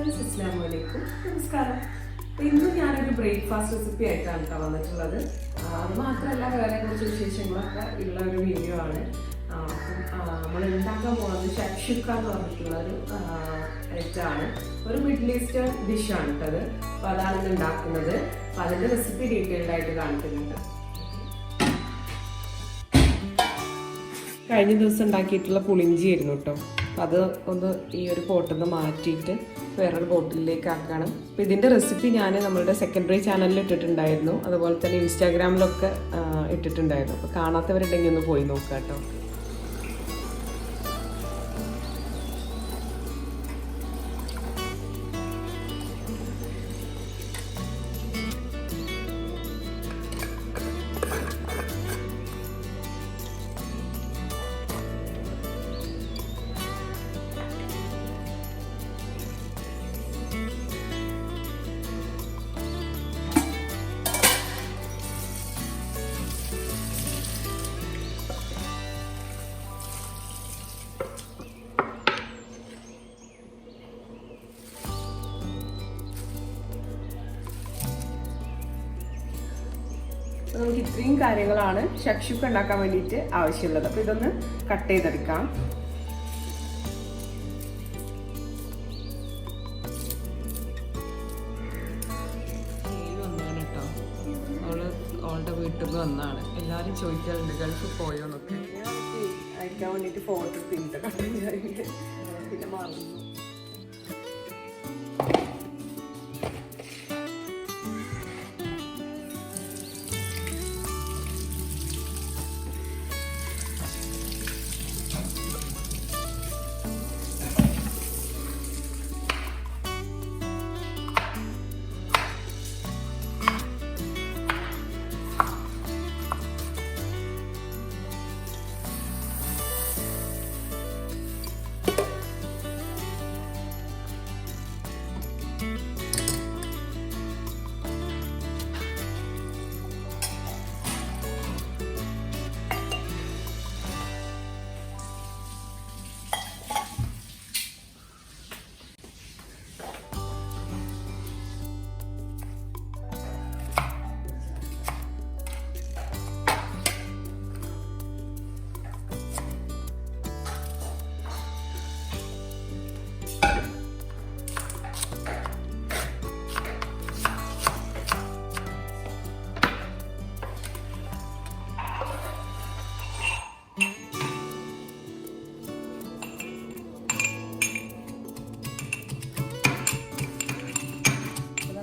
Assalamualaikum. നമസ്കാരം. ഇന്ന് ഞാനൊരു ബ്രേക്ക്ഫാസ്റ്റ് റെസിപ്പി ആയിട്ടാണ് വന്നിട്ടുള്ളത്. അത് മാത്രമല്ല വേറെ കുറച്ച് വിശേഷങ്ങളൊക്കെ ഉള്ള ഒരു വീഡിയോ ആണ്. നമ്മൾ ഉണ്ടാക്കാൻ പോകുന്നത് ഷക്ഷുക്ക എന്ന് പറഞ്ഞിട്ടുള്ളൊരു ഐറ്റമാണ്. ഒരു മിഡിൽ ഈസ്റ്റേൺ ഡിഷാണ് കേട്ടത്. അപ്പോൾ അതാണ് ഉണ്ടാക്കുന്നത്. അപ്പോൾ അതിൻ്റെ റെസിപ്പി ഡീറ്റെയിൽഡ് ആയിട്ട് കാണിക്കുന്നുണ്ട്. കഴിഞ്ഞ ദിവസം ഉണ്ടാക്കിയിട്ടുള്ള പുളിഞ്ചി ആയിരുന്നു കേട്ടോ. അപ്പം അത് ഒന്ന് ഈ ഒരു പോട്ടിൽ നിന്ന് മാറ്റിയിട്ട് വേറൊരു ബോട്ടിലേക്ക് ആക്കണം. അപ്പോൾ ഇതിൻ്റെ റെസിപ്പി ഞാൻ നമ്മളുടെ സെക്കൻഡറി ചാനലിൽ ഇട്ടിട്ടുണ്ടായിരുന്നു, അതുപോലെ തന്നെ ഇൻസ്റ്റാഗ്രാമിലൊക്കെ ഇട്ടിട്ടുണ്ടായിരുന്നു. അപ്പോൾ കാണാത്തവരുണ്ടെങ്കിൽ ഒന്ന് പോയി നോക്കുക കേട്ടോ. നമുക്ക് ഇത്രയും കാര്യങ്ങളാണ് ഷക്ഷുക്ക ഉണ്ടാക്കാൻ വേണ്ടിയിട്ട് ആവശ്യമുള്ളത്. അപ്പോൾ ഇതൊന്ന് കട്ട് ചെയ്തെടുക്കാം. വന്നാണ് കേട്ടോ, അവളുടെ വീട്ടിൽ നിന്ന് വന്നാണ്. എല്ലാവരും ചോദിക്കാറുണ്ട് ഗൾഫിൽ പോയോന്നൊക്കെ. അയക്കാൻ വേണ്ടിയിട്ട് ഫോട്ടോ എടുത്തിട്ട് പിന്നെ മറന്നു.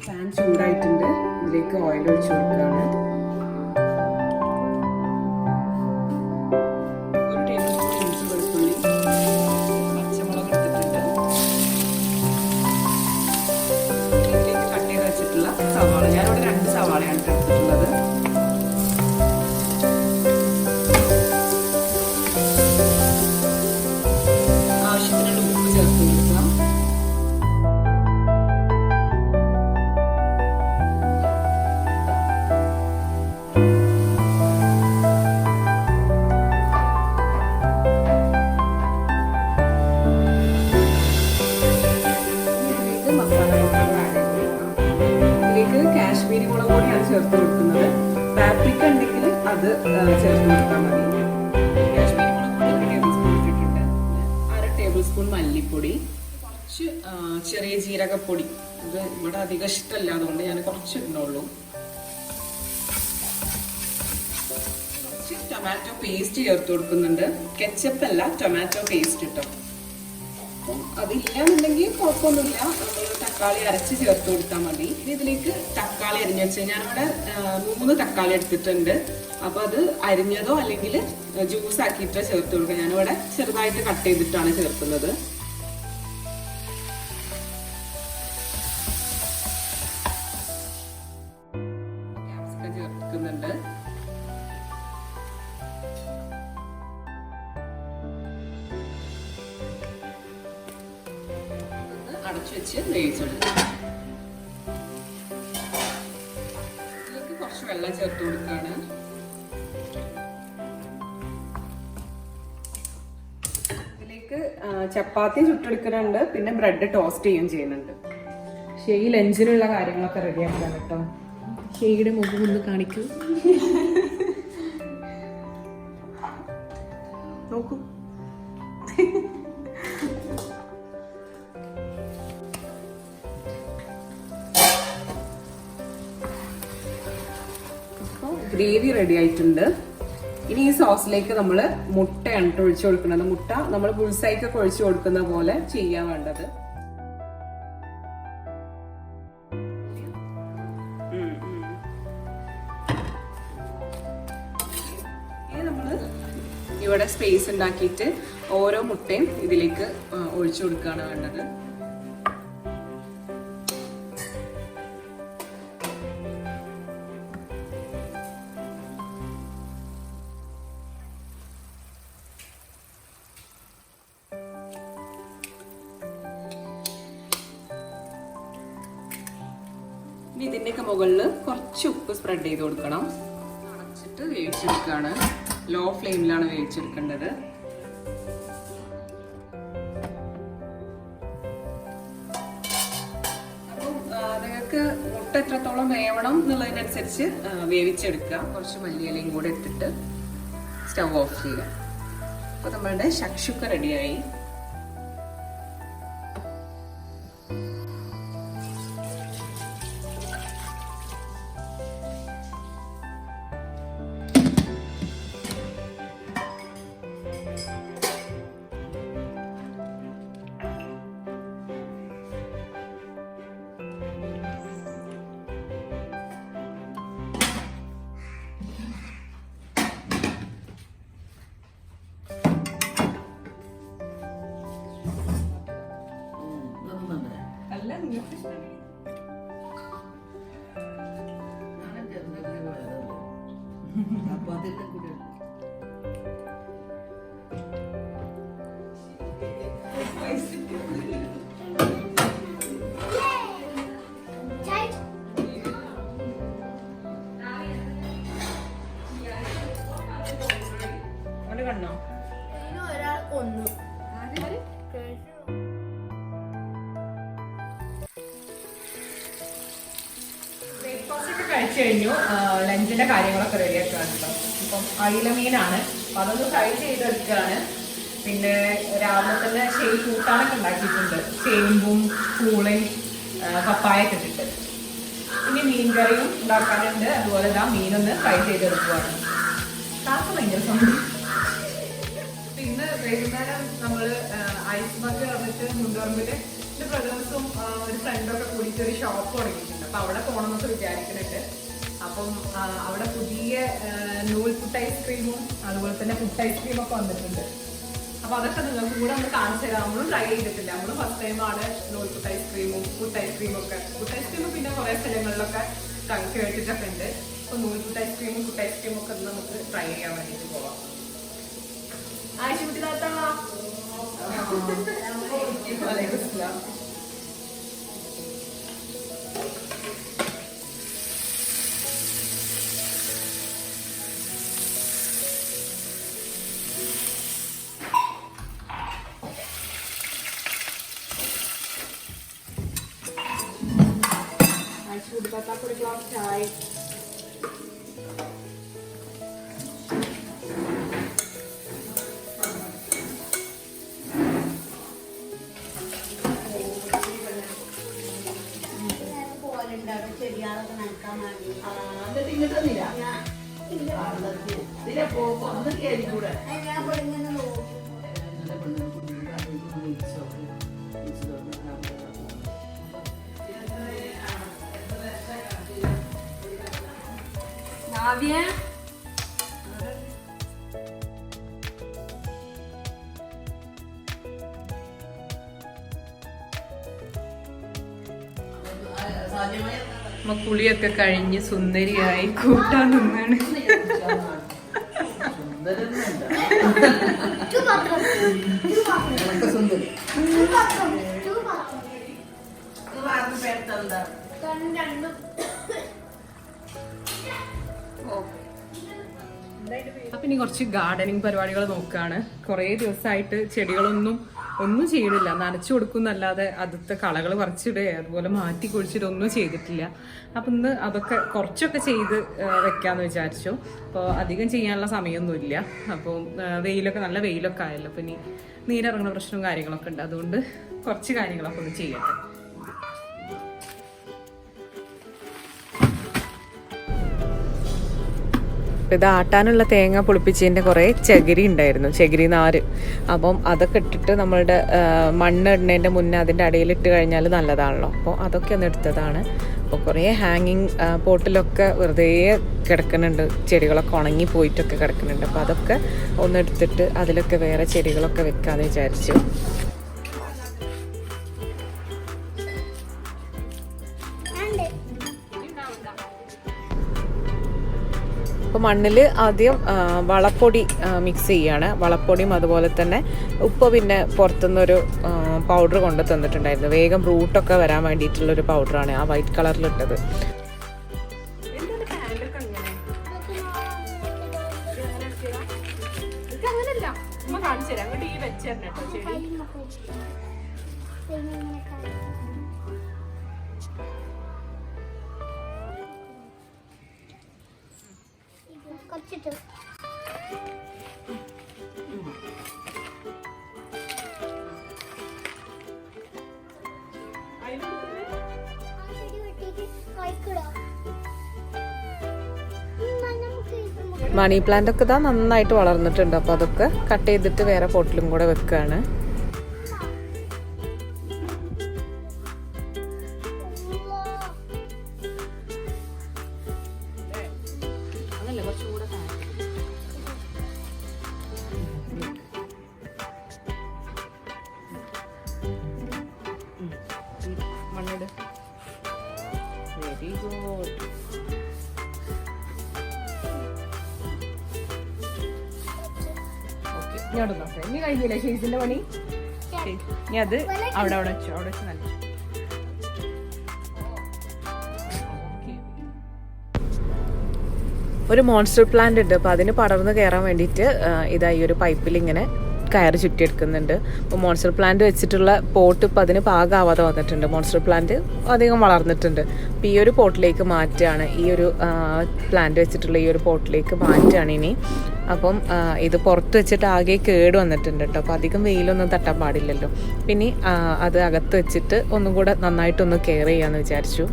പാൻ ചൂടായിട്ടുണ്ട്. ഇതിലേക്ക് ഓയിൽ ഒഴിച്ചു കൊടുക്കുകയാണ്. 1 ടേബിൾ സ്പൂൺ ഇഞ്ചി വെളുത്തുള്ളി, പച്ചമുളക് എടുത്തിട്ടുണ്ട്. ഇതിലേക്ക് കട്ട് ചെയ്ത് വെച്ചിട്ടുള്ള സവാള, ഞാനിവിടെ 2 സവാളയാണ് എടുത്തിട്ടുള്ളത്. ആവശ്യത്തിനുള്ള ഉപ്പ് ചേർത്ത് കൊടുക്കാം. കാശ്മീരി മുളക് പൊടിയാണ് ചേർത്ത് കൊടുക്കുന്നത്. പാപ്രിക്ക ഉണ്ടെങ്കിൽ അത് ചേർത്ത് കൊടുത്താൽ മതി. കാശ്മീരി മുളക് പൊടി 1 ടേബിൾ സ്പൂൺ ഇട്ടിട്ടുണ്ട്. 1/2 ടേബിൾ സ്പൂൺ മല്ലിപ്പൊടി, കുറച്ച് ചെറിയ ജീരകപ്പൊടി. അത് ഇവിടെ അധികം ഇഷ്ടമല്ല, അതുകൊണ്ട് ഞാൻ കുറച്ച് ഇടുന്നുള്ളൂ. കുറച്ച് ടൊമാറ്റോ പേസ്റ്റ് ചേർത്ത് കൊടുക്കുന്നുണ്ട്. കെച്ചപ്പ് അല്ല, ടൊമാറ്റോ പേസ്റ്റ് ഇട്ടോ. അതില്ലാന്നുണ്ടെങ്കിൽ കുഴപ്പമൊന്നുമില്ല, നമ്മൾ തക്കാളി അരച്ച് ചേർത്ത് കൊടുത്താൽ മതി. ഇതിലേക്ക് തക്കാളി അരിഞ്ഞു വെച്ചാൽ ഞാനിവിടെ 3 തക്കാളി എടുത്തിട്ടുണ്ട്. അപ്പോൾ അത് അരിഞ്ഞതോ അല്ലെങ്കിൽ ജ്യൂസ് ആക്കിയിട്ടോ ചേർത്ത് കൊടുക്കുക. ഞാനിവിടെ ചെറുതായിട്ട് കട്ട് ചെയ്തിട്ടാണ് ചേർക്കുന്നത്. ക്യാപ്സിക്കം ചേർക്കുന്നുണ്ട്. അടച്ചു വെച്ച് വേവിച്ചെടുക്കാം. ഇതിലേക്ക് കുറച്ച് വെള്ളം ചേർത്ത് കൊടുക്കുകയാണ്. ഇതിലേക്ക് ചപ്പാത്തി ചുട്ടെടുക്കുന്നുണ്ട്, പിന്നെ ബ്രെഡ് ടോസ്റ്റ് ചെയ്യുകയും ചെയ്യുന്നുണ്ട്. ഷെയ് ലഞ്ചിനുള്ള കാര്യങ്ങളൊക്കെ റെഡിയാക്കാൻ കേട്ടോ. ഷെയ്യുടെ മുഖം ഒന്ന് കാണിക്കൂ. നോക്കൂ. അപ്പോൾ ഗ്രേവി റെഡി ആയിട്ടുണ്ട്. ഇനി ഈ സോസിലേക്ക് നമ്മൾ മുട്ടയാണ് ഒഴിച്ചു കൊടുക്കുന്നത്. മുട്ട നമ്മൾ ബുൾസൈക്കൊക്കെ ഒഴിച്ചു കൊടുക്കുന്ന പോലെ ചെയ്യാൻ വേണ്ടത്. ഇവിടെ സ്പേസ് ഉണ്ടാക്കിയിട്ട് ഓരോ മുട്ടയും ഇതിലേക്ക് ഒഴിച്ചു കൊടുക്കുകയാണ് വേണ്ടത്. ഇതിന്റെയൊക്കെ മുകളിൽ കുറച്ച് ഉപ്പ് സ്പ്രെഡ് ചെയ്ത് കൊടുക്കണം. അടച്ചിട്ട് വേവിച്ചെടുക്കുകയാണ്. ലോ ഫ്ലെയിമിലാണ് വേവിച്ചെടുക്കേണ്ടത്. അപ്പം നിങ്ങൾക്ക് മുട്ട എത്രത്തോളം വേവണം എന്നുള്ളതിനനുസരിച്ച് വേവിച്ചെടുക്കുക. കുറച്ച് മല്ലിയിലയും കൂടെ ഇട്ടിട്ട് സ്റ്റവ് ഓഫ് ചെയ്യുക. അപ്പോൾ നമ്മളുടെ ഷക്ഷുക്ക റെഡിയായി. കഴിച്ചു കഴിഞ്ഞു. ലഞ്ചിന്റെ കാര്യങ്ങളൊക്കെ റെഡിയാക്കുകയാണ് കേട്ടോ. ഇപ്പം അയിലമീനാണ്, അപ്പം അതൊന്ന് ഫ്രൈ ചെയ്തെടുക്കുകയാണ്. പിന്നെ രാവിലെ തന്നെ ഷെയ് കൂട്ടാനൊക്കെ ഉണ്ടാക്കിയിട്ടുണ്ട്. ചേമ്പും പൂളയും പപ്പായൊക്കെ ഇട്ടിട്ട്. ഇനി മീൻകറിയും ഉണ്ടാക്കാനുണ്ട്. അതുപോലെ മീനൊന്ന് ഫ്രൈ ചെയ്തെടുക്കുകയാണ്. കാക്ക ഭയങ്കര സമയം. പിന്നെ വൈകുന്നേരം നമ്മൾ ഐസ് ബഗ് വന്നിട്ട് മുണ്ടുപറമ്പില് ബ്രദേഴ്സും ഒരു ഫ്രണ്ടൊക്കെ കൂടിയിട്ട് ഒരു ഷോപ്പ് തുടങ്ങിയിട്ടുണ്ട്. അപ്പൊ അവിടെ പോകണമെന്നൊക്കെ വിചാരിക്കുന്നുണ്ട്. അപ്പം അവിടെ പുതിയ നൂൽ പുട്ട് ഐസ്ക്രീമും അതുപോലെ തന്നെ പുട്ട് ഐസ്ക്രീം ഒക്കെ വന്നിട്ടുണ്ട്. അപ്പൊ അതൊക്കെ നിങ്ങൾക്ക് കൂടെ നമ്മൾ കാണിച്ചു തരാം. നമ്മളും ട്രൈ ചെയ്തിട്ടില്ല. നമ്മൾ ഫസ്റ്റ് ടൈമാണ് നൂൽ പുട്ട് ഐസ്ക്രീമും പുട്ട് ഐസ്ക്രീമും ഒക്കെ. പുട്ട് ഐസ്ക്രീമും പിന്നെ കുറെ സ്ഥലങ്ങളിലൊക്കെ കേട്ടിട്ടൊക്കെ ഉണ്ട്. അപ്പൊ നൂൽ പുട്ട് ഐസ്ക്രീമും പുട്ട് ഐസ്ക്രീമും ഒക്കെ നമുക്ക് ട്രൈ ചെയ്യാൻ വേണ്ടിയിട്ട് പോവാം. ആയിഷുട്ടി താത്ത Aishutti taata ഒരു ഗ്ലാസ് ചായ. കുളിയൊക്കെ കഴിഞ്ഞ് സുന്ദരിയായി കൂട്ടാൻ നിന്നാണ്. അപ്പൊ ഇനി കുറച്ച് ഗാർഡനിങ് പരിപാടികൾ നോക്കുകയാണ്. കുറേ ദിവസമായിട്ട് ചെടികളൊന്നും ഒന്നും ചെയ്യണില്ല, നനച്ചു കൊടുക്കുന്നല്ലാതെ അതിലത്തെ കളകൾ പറിച്ചിടുക അതുപോലെ മാറ്റി കുഴിച്ചിട്ട് ഒന്നും ചെയ്തിട്ടില്ല. അപ്പം ഇന്ന് അതൊക്കെ കുറച്ചൊക്കെ ചെയ്ത് വെക്കാമെന്ന് വിചാരിച്ചു. അപ്പോൾ അധികം ചെയ്യാനുള്ള സമയമൊന്നുമില്ല. അപ്പോൾ വെയിലൊക്കെ നല്ല വെയിലൊക്കെ ആയല്ലോ, അപ്പോൾ ഇനി നീരിറങ്ങുന്ന പ്രശ്നവും കാര്യങ്ങളൊക്കെ ഉണ്ട്. അതുകൊണ്ട് കുറച്ച് കാര്യങ്ങളൊക്കെ ഒന്ന് ചെയ്യട്ടെ. ഇത് ആട്ടാനുള്ള തേങ്ങ പൊളിപ്പിച്ചതിൻ്റെ കുറേ ചകിരി ഉണ്ടായിരുന്നു, ചകിരി നാര്. അപ്പം അതൊക്കെ ഇട്ടിട്ട് നമ്മളുടെ മണ്ണ് ഇടുന്നതിൻ്റെ മുന്നേ അതിൻ്റെ അടിയിലിട്ട് കഴിഞ്ഞാൽ നല്ലതാണല്ലോ. അപ്പോൾ അതൊക്കെ ഒന്ന് എടുത്തതാണ്. അപ്പോൾ കുറേ ഹാങ്ങിങ് പോട്ടിലൊക്കെ വെറുതെ കിടക്കുന്നുണ്ട്, ചെടികളൊക്കെ ഉണങ്ങി പോയിട്ടൊക്കെ കിടക്കുന്നുണ്ട്. അപ്പോൾ അതൊക്കെ ഒന്ന് എടുത്തിട്ട് അതിലൊക്കെ വേറെ ചെടികളൊക്കെ വെക്കാമെന്ന് വിചാരിച്ചു. അപ്പോൾ മണ്ണിൽ ആദ്യം വളപ്പൊടി മിക്സ് ചെയ്യാണ്. വളപ്പൊടിയും അതുപോലെ തന്നെ ഉപ്പ്, പിന്നെ പുറത്തുനിന്നൊരു പൗഡർ കൊണ്ട് തന്നിട്ടുണ്ടായിരുന്നു. വേഗം റൂട്ടൊക്കെ വരാൻ വേണ്ടിയിട്ടുള്ളൊരു പൗഡറാണ് ആ വൈറ്റ് കളറിലിട്ടത്. മണി പ്ലാന്റ് ഒക്കെ ഇതാ നന്നായിട്ട് വളർന്നിട്ടുണ്ട്. അപ്പോൾ അതൊക്കെ കട്ട് ചെയ്തിട്ട് വേറെ പോട്ടിലും കൂടെ വെക്കുകയാണ്. Very good. ഞാൻ നോക്കാം. ഇനി കഴിഞ്ഞില്ലേ ഷെയ്സിന്റെ പണി? ഇനി അത് അവിടെ വെച്ചു, അവിടെ വെച്ച് നനച്ചു. ഒരു മോൺസ്റ്റർ പ്ലാന്റ് ഉണ്ട്. അപ്പോൾ അതിന് പടർന്ന് കയറാൻ വേണ്ടിയിട്ട് ഇതാ ഈ ഒരു പൈപ്പിൽ ഇങ്ങനെ കയറ് ചുറ്റിയെടുക്കുന്നുണ്ട്. അപ്പോൾ മോൺസ്റ്റർ പ്ലാന്റ് വെച്ചിട്ടുള്ള പോട്ട് ഇപ്പോൾ അതിന് പാകമാവാതെ വന്നിട്ടുണ്ട്. മോൺസ്റ്റർ പ്ലാന്റ് അധികം വളർന്നിട്ടുണ്ട്. അപ്പോൾ ഈ ഒരു പോട്ടിലേക്ക് മാറ്റുകയാണ്, ഈ ഒരു പ്ലാന്റ് വെച്ചിട്ടുള്ള ഈ ഒരു പോട്ടിലേക്ക് മാറ്റുകയാണ് ഇനി. അപ്പം ഇത് പുറത്ത് വെച്ചിട്ട് ആകെ കേട് വന്നിട്ടുണ്ട് കേട്ടോ. അപ്പോൾ അധികം വെയിലൊന്നും തട്ടാൻ പാടില്ലല്ലോ. പിന്നെ അത് അകത്ത് വെച്ചിട്ട് ഒന്നും കൂടെ നന്നായിട്ടൊന്ന് കെയർ ചെയ്യാമെന്ന് വിചാരിച്ചു.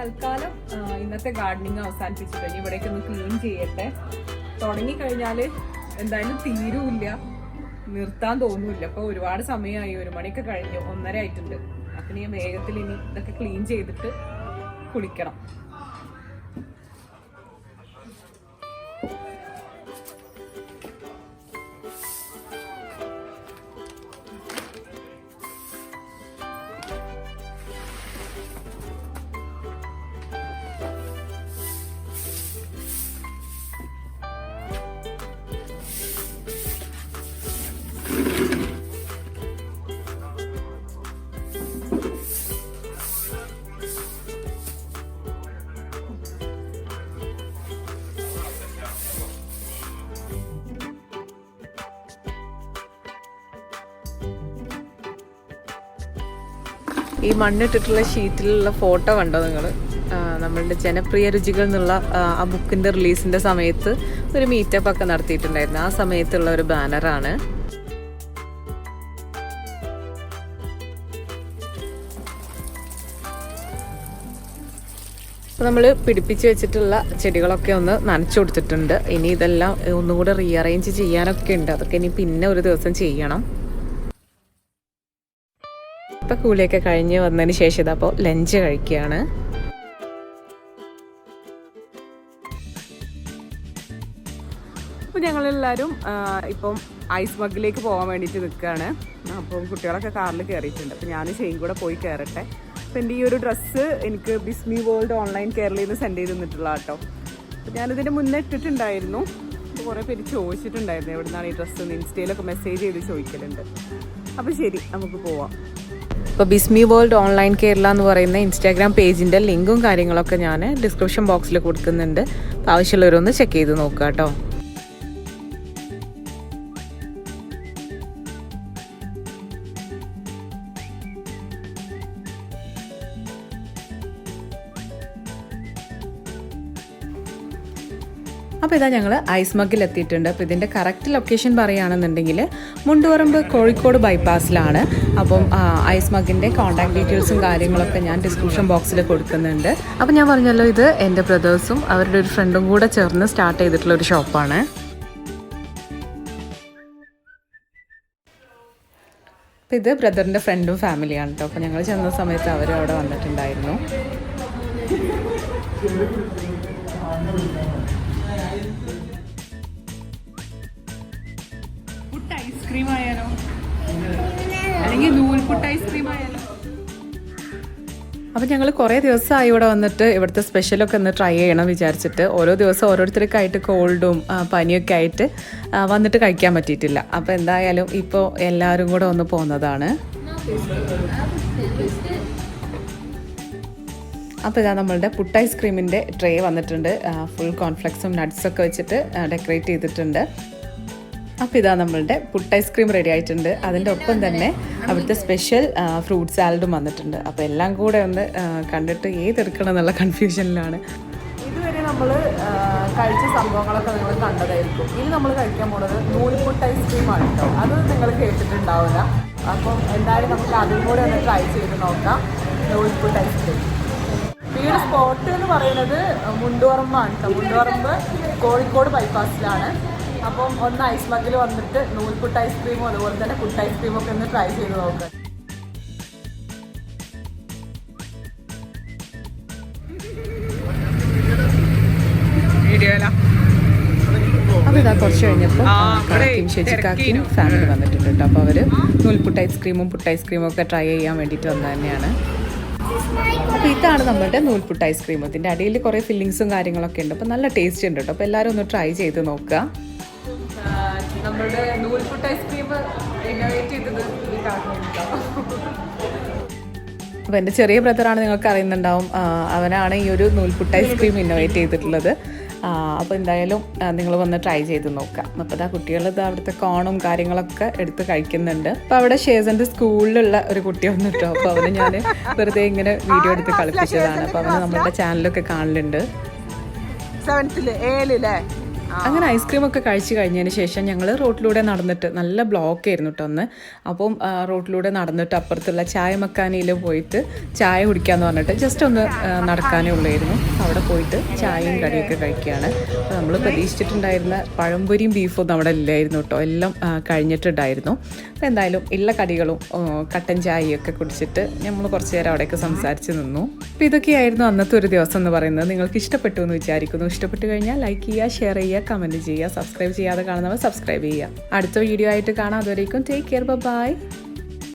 തൽക്കാലം ഇന്നത്തെ ഗാർഡനിങ് അവസാനിപ്പിച്ചിട്ട് ഇനി ഇവിടേക്ക് ഒന്ന് ക്ലീൻ ചെയ്യട്ടെ. തുടങ്ങിക്കഴിഞ്ഞാൽ എന്തായാലും തീരുമില്ല, നിർത്താൻ തോന്നൂല്ല. അപ്പോൾ ഒരുപാട് സമയമായി, 1 മണിയൊക്കെ കഴിഞ്ഞു, 1:30 ആയിട്ടുണ്ട്. അപ്പം ഞാൻ വേഗത്തിൽ ഇനി ഇതൊക്കെ ക്ലീൻ ചെയ്തിട്ട് കുളിക്കണം. ഈ മണ്ണിട്ടിട്ടുള്ള ഷീറ്റിലുള്ള ഫോട്ടോ കണ്ടോ നിങ്ങൾ? നമ്മളുടെ ജനപ്രിയ രുചികൾ എന്നുള്ള ആ ബുക്കിൻ്റെ റിലീസിൻ്റെ സമയത്ത് ഒരു മീറ്റപ്പ് ഒക്കെ നടത്തിയിട്ടുണ്ടായിരുന്നു. ആ സമയത്തുള്ള ഒരു ബാനറാണ്. അപ്പോൾ നമ്മൾ പിടിപ്പിച്ച് വെച്ചിട്ടുള്ള ചെടികളൊക്കെ ഒന്ന് നനച്ചു കൊടുത്തിട്ടുണ്ട്. ഇനി ഇതെല്ലാം ഒന്നുകൂടെ റീഅറേഞ്ച് ചെയ്യാനൊക്കെ ഉണ്ട്. അതൊക്കെ ഇനി പിന്നെ ഒരു ദിവസം ചെയ്യണം. ഇപ്പം കൂലിയൊക്കെ കഴിഞ്ഞ് വന്നതിന് ശേഷം ഇതപ്പോൾ ലഞ്ച് കഴിക്കുകയാണ്. അപ്പോൾ ഞങ്ങൾ ഞങ്ങളെല്ലാവരും ഇപ്പം ഐസ് മഗ്ഗിലേക്ക് പോകാൻ വേണ്ടിയിട്ട് നിൽക്കുകയാണ്. അപ്പം കുട്ടികളൊക്കെ കാറിൽ കയറിയിട്ടുണ്ട്. അപ്പോൾ ഞാൻ ഷെയിൻ കൂടെ പോയി കയറട്ടെ. അപ്പോൾ എൻ്റെ ഈ ഒരു ഡ്രസ്സ് എനിക്ക് ബിസ്മി വേൾഡ് ഓൺലൈൻ കേരളയിൽ നിന്ന് സെൻഡ് ചെയ്ത് തന്നിട്ടുള്ള കേട്ടോ. അപ്പോൾ ഞാനിതിൻ്റെ മുന്നേ ഇട്ടിട്ടുണ്ടായിരുന്നു. അപ്പോൾ കുറേ പേര് ചോദിച്ചിട്ടുണ്ടായിരുന്നു എവിടെ നിന്നാണ് ഈ ഡ്രസ്സ്, ഇൻസ്റ്റയിലൊക്കെ മെസ്സേജ് ചെയ്ത് ചോദിക്കലുണ്ട്. അപ്പോൾ ശരി, നമുക്ക് പോവാം. ഇപ്പോൾ ബിസ്മി വേൾഡ് ഓൺലൈൻ കേരള എന്ന് പറയുന്ന ഇൻസ്റ്റാഗ്രാം പേജിൻ്റെ ലിങ്കും കാര്യങ്ങളൊക്കെ ഞാൻ ഡിസ്ക്രിപ്ഷൻ ബോക്സിൽ കൊടുക്കുന്നുണ്ട്. അപ്പോൾ ആവശ്യമുള്ളവരൊന്ന് ചെക്ക് ചെയ്ത് നോക്കുക കേട്ടോ. അപ്പോൾ ഇതാ ഞങ്ങൾ ഐസ് മഗ്ഗിൽ എത്തിയിട്ടുണ്ട്. അപ്പോൾ ഇതിൻ്റെ കറക്റ്റ് ലൊക്കേഷൻ പറയുകയാണെന്നുണ്ടെങ്കിൽ മുണ്ടുപറമ്പ് കോഴിക്കോട് ബൈപ്പാസിലാണ്. അപ്പം ഐസ് മഗ്ഗിൻ്റെ കോൺടാക്ട് ഡീറ്റെയിൽസും കാര്യങ്ങളൊക്കെ ഞാൻ ഡിസ്ക്രിപ്ഷൻ ബോക്സിൽ കൊടുക്കുന്നുണ്ട്. അപ്പോൾ ഞാൻ പറഞ്ഞല്ലോ, ഇത് എൻ്റെ ബ്രദേഴ്സും അവരുടെ ഒരു ഫ്രണ്ടും കൂടെ ചേർന്ന് സ്റ്റാർട്ട് ചെയ്തിട്ടുള്ള ഒരു ഷോപ്പാണ്. അപ്പോൾ ഇത് ബ്രദറിൻ്റെ ഫ്രണ്ടും ഫാമിലിയാണ് കേട്ടോ. അപ്പോൾ ഞങ്ങൾ ചെന്ന സമയത്ത് അവരും അവിടെ വന്നിട്ടുണ്ടായിരുന്നു. പുട്ട് ഐസ്ക്രീം ആയാലോ, അല്ലെങ്കിൽ നൂൽപുട്ട് ഐസ്ക്രീം ആയാലോ? അപ്പോൾ ഞങ്ങൾ കുറേ ദിവസമായി ഇവിടെ വന്നിട്ട് ഇവിടുത്തെ സ്പെഷ്യലൊക്കെ ഒന്ന് ട്രൈ ചെയ്യണം വിചാരിച്ചിട്ട്. ഓരോ ദിവസം ഓരോരുത്തർക്കായിട്ട് കോൾഡും പനിയൊക്കെ ആയിട്ട് വന്നിട്ട് കഴിക്കാൻ പറ്റിയിട്ടില്ല. അപ്പോൾ എന്തായാലും ഇപ്പോൾ എല്ലാവരും കൂടെ ഒന്ന് പോകുന്നതാണ്. അപ്പോൾ ഇതാ നമ്മളുടെ പുട്ട് ഐസ്ക്രീമിൻ്റെ ട്രേ വന്നിട്ടുണ്ട്. ഫുൾ കോൺഫ്ലെക്സും നട്ട്സൊക്കെ വെച്ചിട്ട് ഡെക്കറേറ്റ് ചെയ്തിട്ടുണ്ട്. അപ്പോൾ ഇതാ നമ്മളുടെ പുട്ട് ഐസ്ക്രീം റെഡി ആയിട്ടുണ്ട്. അതിൻ്റെ ഒപ്പം തന്നെ അവിടുത്തെ സ്പെഷ്യൽ ഫ്രൂട്ട് സാലഡും വന്നിട്ടുണ്ട്. അപ്പോൾ എല്ലാം കൂടെ ഒന്ന് കണ്ടിട്ട് ഏതെടുക്കണം എന്നുള്ള കൺഫ്യൂഷനിലാണ്. ഇതുവരെ നമ്മൾ കഴിച്ച സംഭവങ്ങളൊക്കെ നിങ്ങൾ കണ്ടതായിരിക്കും. ഇനി നമ്മൾ കഴിക്കാൻ പോകുന്നത് നൂൽപുട്ട് ഐസ്ക്രീമാണ് കേട്ടോ. അത് നിങ്ങൾ കേട്ടിട്ടുണ്ടാവില്ല. അപ്പം എന്തായാലും നമുക്ക് അതും കൂടെ ഒന്ന് ട്രൈ ചെയ്ത് നോക്കാം. നൂൽപുട്ട് ഐസ്ക്രീം വീട് സ്പോട്ട് എന്ന് പറയുന്നത് മുണ്ടുപറമ്പാണ് കേട്ടോ. മുണ്ടുപറമ്പ് കോഴിക്കോട് ബൈപ്പാസിലാണ്. അപ്പം ഒന്ന് ഐസ് മഗ്ഗിൽ വന്നിട്ട് നൂൽപുട്ട് ഐസ്ക്രീമും അതുപോലെ തന്നെ പുട്ട് ഐസ്ക്രീമും ഒക്കെ ഒന്ന് ട്രൈ ചെയ്ത് നോക്കാം. അപ്പോൾ ഇതാ കുറച്ച് കഴിഞ്ഞപ്പോൾ ഷെജിക്കാക്കിയും ഫാമിലി വന്നിട്ടുണ്ട് കേട്ടോ. അപ്പോൾ അവർ നൂൽപുട്ട് ഐസ്ക്രീമും പുട്ട് ഐസ്ക്രീമും ഒക്കെ ട്രൈ ചെയ്യാൻ വേണ്ടിയിട്ട് വന്നത് തന്നെയാണ്. അപ്പോൾ ഇതാണ് നമ്മളുടെ നൂൽപുട്ട് ഐസ്ക്രീം. ഇതിൻ്റെ അടിയിൽ കുറേ ഫില്ലിങ്സും കാര്യങ്ങളൊക്കെ ഉണ്ട്. അപ്പോൾ നല്ല ടേസ്റ്റ് ഉണ്ട് കേട്ടോ. അപ്പോൾ എല്ലാവരും ഒന്ന് ട്രൈ ചെയ്ത് നോക്കുക. നമ്മളുടെ നൂൽപുട്ട് ഐസ്ക്രീം ഇന്നോവേറ്റ് ചെയ്തത് ഈ കാണുന്നുണ്ടോ. അപ്പോൾ എൻ്റെ ചെറിയ ബ്രദറാണ്, നിങ്ങൾക്ക് അറിയുന്നുണ്ടാവും. അവനാണ് ഈ ഒരു നൂൽപുട്ട് ഐസ്ക്രീം ഇന്നോവേറ്റ് ചെയ്തിട്ടുള്ളത്. അപ്പോൾ എന്തായാലും നിങ്ങൾ വന്ന് ട്രൈ ചെയ്ത് നോക്കാം. അപ്പോൾ അതാ കുട്ടികൾ അവിടുത്തെ കോണും കാര്യങ്ങളൊക്കെ എടുത്ത് കഴിക്കുന്നുണ്ട്. അപ്പോൾ അവിടെ ഷേസൻ്റെ സ്കൂളിലുള്ള ഒരു കുട്ടി വന്നിട്ടോ. അപ്പോൾ അവന് ഞാൻ വെറുതെ ഇങ്ങനെ വീഡിയോ എടുത്ത് കളിപ്പിച്ചതാണ്. അപ്പോൾ അവന് നമ്മളുടെ ചാനലൊക്കെ കാണലുണ്ട്. 7th 7 അങ്ങനെ ഐസ്ക്രീമൊക്കെ കഴിച്ച് കഴിഞ്ഞതിന് ശേഷം ഞങ്ങൾ റോട്ടിലൂടെ നടന്നിട്ട്, നല്ല ബ്ലോക്ക് ആയിരുന്നു കേട്ടോ ഒന്ന്. അപ്പം റോട്ടിലൂടെ നടന്നിട്ട് അപ്പുറത്തുള്ള ചായ മക്കാനിയിൽ പോയിട്ട് ചായ കുടിക്കാമെന്ന് പറഞ്ഞിട്ട് ജസ്റ്റ് ഒന്ന് നടക്കാനേ ഉള്ളായിരുന്നു. അവിടെ പോയിട്ട് ചായയും കടിയൊക്കെ കഴിക്കുകയാണ്. അപ്പോൾ നമ്മൾ പ്രതീക്ഷിച്ചിട്ടുണ്ടായിരുന്ന പഴംപൊരിയും ബീഫും നമ്മുടെ ഇല്ലായിരുന്നു കേട്ടോ. എല്ലാം കഴിഞ്ഞിട്ടുണ്ടായിരുന്നു. അപ്പോൾ എന്തായാലും ഉള്ള കടികളും കട്ടൻ ചായയൊക്കെ കുടിച്ചിട്ട് നമ്മൾ കുറച്ച് നേരം അവിടെയൊക്കെ സംസാരിച്ച് നിന്നു. അപ്പോൾ ഇതൊക്കെയായിരുന്നു അന്നത്തെ ഒരു ദിവസം എന്ന് പറയുന്നത്. നിങ്ങൾക്ക് ഇഷ്ടപ്പെട്ടു എന്ന് വിചാരിക്കുന്നു. ഇഷ്ടപ്പെട്ട് കഴിഞ്ഞാൽ ലൈക്ക് ചെയ്യുക, ഷെയർ ചെയ്യുക, കമൻറ്റ് ചെയ്യുക. സബ്സ്ക്രൈബ് ചെയ്യാതെ കാണുന്നവർ സബ്സ്ക്രൈബ് ചെയ്യുക. അടുത്ത വീഡിയോ ആയിട്ട് കാണാം. അതുവരേക്കും ടേക്ക് കെയർ, ബൈ.